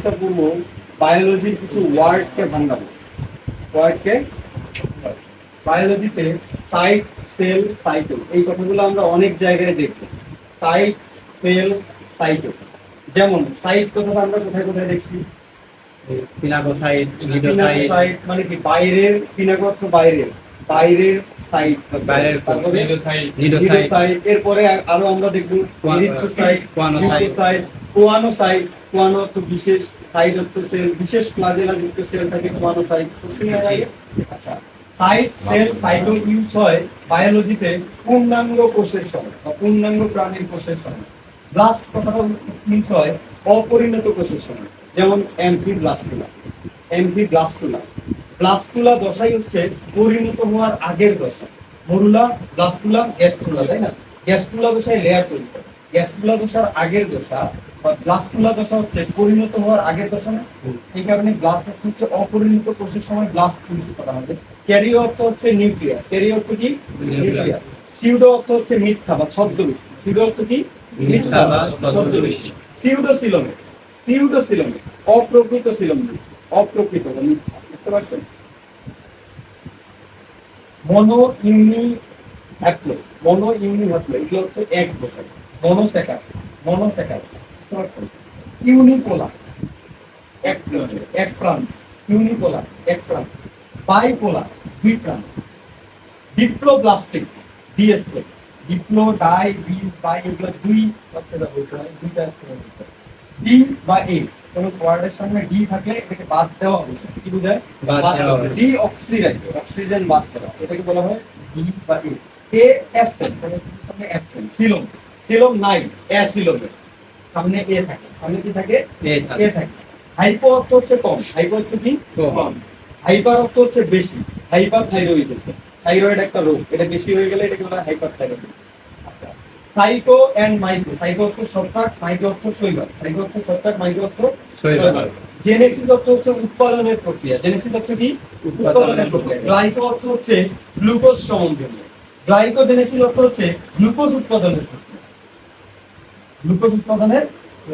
চেষ্টা করবো বায়োলজির কিছু ওয়ার্ডকে ভাঙাবো। ওয়ার্ডকে বায়োলজিতে সাইট, সেল, সাইটো এই কথাগুলো আমরা অনেক জায়গায় দেখবো। Cyte, cell, cyto. যেমন সাইট কথাটা আমরা কোথায় কোথায় দেখছি? পিনাকোসাইট, পিনাকোসাইট মানে কি? বাইরের, পিনাকো অর্থ বাইরের, বাইরের সাইট, বাইরের নিডোসাইট। এরপরে আরো আমরা দেখব এরিথ্রোসাইট, লিউকোসাইট, কোয়ানোসাইট। কোয়ানো অর্থ বিশেষ, সাইট অর্থ সেল, বিশেষ ফ্লাজেলা যুক্ত সেল থাকে কোয়ানোসাইট। আচ্ছা, সাইট, সেল, সাইটো ইউজ হয় বায়োলজিতে পূর্ণাঙ্গ কোষের সময় বা পূর্ণাঙ্গ প্রাণীর কোষের সময়। ব্লাস্ট কথাটা ইউজ হয় অপরিণত কোষের সময়, যেমন অ্যাম্ফিব্লাস্টুলা। অ্যাম্ফিব্লাস্টুলা, ব্লাস্টুলা দশাই হচ্ছে পরিণত হওয়ার আগের দশা। মরুলা, ব্লাস্টুলা, গ্যাস্ট্রুলা, তাই না? গ্যাস্ট্রুলা দশায় লেয়ার তৈরি করে। গ্যাস্ট্রুলা দশার আগের দশা বা ব্লাস্টুলা দশা হচ্ছে পরিণত হওয়ার আগের দশা না? এই কারণে ব্লাস্ট অর্থ হচ্ছে অপরিণত কোষের সময় ব্লাস্ট ইউজ করা হবে। ক্যারিও অর্থ হচ্ছে নিউক্লিয়াস। ক্যারিও অর্থ কি? নিউক্লিয়াস। সিউডো অর্থ হচ্ছে মিথ্যা বা ছদ্মবেশ। সিউডো অর্থ কি? মিথ্যা বা ছদ্মবেশ। সিউডোসিলোমে, সিউডোসিলোমে অপ্রকৃত সিলোমে, অপ্রকৃত বা মিথ্যা। বুঝতে পারছেন? মনো ইউনি হ্যাপ্লো, মনো ইউনি হ্যাপ্লো এগুলো অর্থ এক বোঝায়। মনোস্যাকার, মনোস্যাকার। বুঝতে পারছেন? ইউনিপোলা এক প্রাণ, ইউনিপোলা এক প্রাণ। বাইপোলা দুই প্রাণ। ডিপ্লোব্লাস্টিক, ডিএসপ্লো, ডিপ্লো, ডাই, বিস, বাই এগুলো দুই অর্থে ব্যবহৃত হয়, দুইটা অর্থে ব্যবহৃত হয়। ডি বা এ, কোন ওয়ার্ডের সামনে ডি থাকলে এটাকে বাদ দেওয়া বোঝায়। কি বোঝায়? বাদ দেওয়া। ডি অক্সিজেন, অক্সিজেন বাদ দেওয়া, এটাকে বলা হয় ডি বা এ। এ অ্যাবসেন্ট, মানে সামনে অ্যাবসেন্ট। সিলোম, সিলোম নাই, অ্যাসিলোমে সামনে এ থাকে। সামনে কি থাকে? এ থাকে। হাইপো অর্থ হচ্ছে কম, হাইপো অর্থ কি? কম। হাইপার অর্থ হচ্ছে বেশি, হাইপার থাইরয়েডিজম। থাইরয়েড একটা রোগ, এটা বেশি হয়ে গেলে এটাকে বলা হয় হাইপার থাইরয়েডিজম। আচ্ছা, সাইকো এন্ড মাইকো, সাইকো অর্থ ছত্রাক, মাইকো অর্থ শৈবাল। সাইকো অর্থ ছত্রাক, মাইকো অর্থ শৈবাল। জেনেসিস অর্থ হচ্ছে উৎপাদনের প্রক্রিয়া। জেনেসিস অর্থ কি? উৎপাদনের প্রক্রিয়া। গ্লাইকো অর্থ হচ্ছে গ্লুকোজ সমন্বয়। গ্লাইকোজেনেসিস অর্থ হচ্ছে গ্লুকোজ উৎপাদনের প্রক্রিয়া, গ্লুকোজ উৎপাদনের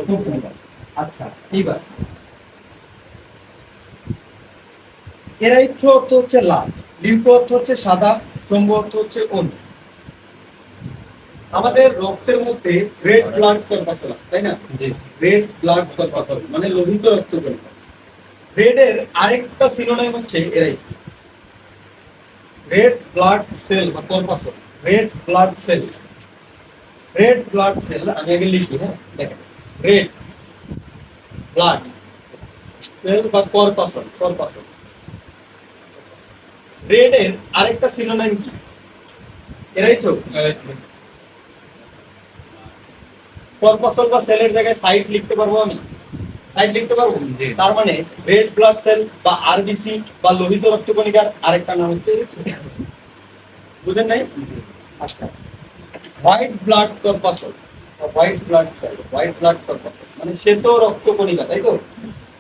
প্রক্রিয়া। আচ্ছা, এইবার এরাইথ্রো অর্থ হচ্ছে লাল, লিউকো অর্থ হচ্ছে সাদা, স্তম্ভ অর্থ হচ্ছে অণু। আমাদের রক্তের মধ্যে রেড ব্লাড কর্পাসল আছে, তাই না? জি। রেড ব্লাড কর্পাসল মানে লোহিত রক্তকণিকা। রেড এর আরেকটা সিনোনিম হচ্ছে এরাইথ্রো। রেড ব্লাড সেল বা corpuscle, red blood cell. Red blood cell আমি আগে লিখি, হ্যাঁ দেখেন। রেড ব্লাড সেল বা কর্পাসল, কর্পাসল। রেড এর আরেকটা সিনোনিম কি? এরাইথ্রো। কর্পাসল বা সেলের জায়গায় সাইট লিখতে পারবো আমি? সাইট লিখতে পারবো। তার মানে রেড ব্লাড সেল বা আরবিসি বা লোহিত রক্তকণিকার আরেকটা নাম হচ্ছে, বুঝেন নাই? আচ্ছা, white blood corpuscle, white blood cell, white blood corpuscle মানে শ্বেত রক্তকণিকা, তাই তো?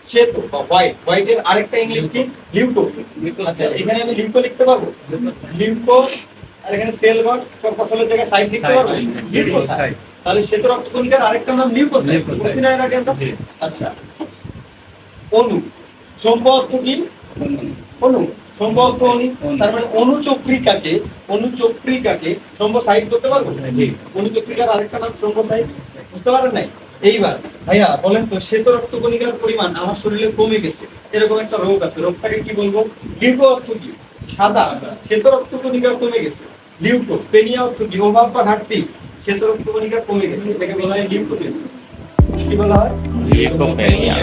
শ্বেত বা হোয়াইট, হোয়াইটের আরেকটা ইংলিশ কি? লিউকো। আচ্ছা, এখানে আমি লিউকো লিখতে পারবো? লিউকো। আর এখানে সেল বা কর্পাসলের জায়গায় সাইট লিখতে পারবো? লিউকোসাইট। তাহলে শ্বেত রক্তকণিকার আরেকটা নাম লিউকোসাইট। বুঝছি না এর আগে আমরা? আচ্ছা, অণু, স্তম্ভ অর্থ কি? অণু, স্তম্ভ অর্থ অণু। তার মানে অণুচক্রিকাকে, অণুচক্রিকাকে স্তম্ভসাইট করতে পারবো? জি। অণুচক্রিকার আরেকটা নাম স্তম্ভসাইট। বুঝতে পারেন নাই? এইবার ভাইয়া বলেন তো, শ্বেত রক্তকণিকার পরিমাণ আমার শরীরে কমে গেছে, এরকম একটা রোগ আছে, রোগটাকে কি বলবো? লিউকো অর্থ কি? সাদা। শ্বেত রক্তকণিকা কমে গেছে, লিউকো। পেনিয়া অর্থ কি? অভাব বা ঘাটতি। শ্বেত রক্তকণিকা কমে গেছে, এটাকে বলা হয় লিউকোপেনিয়া। কি বলা হয়? লিউকোপেনিয়া।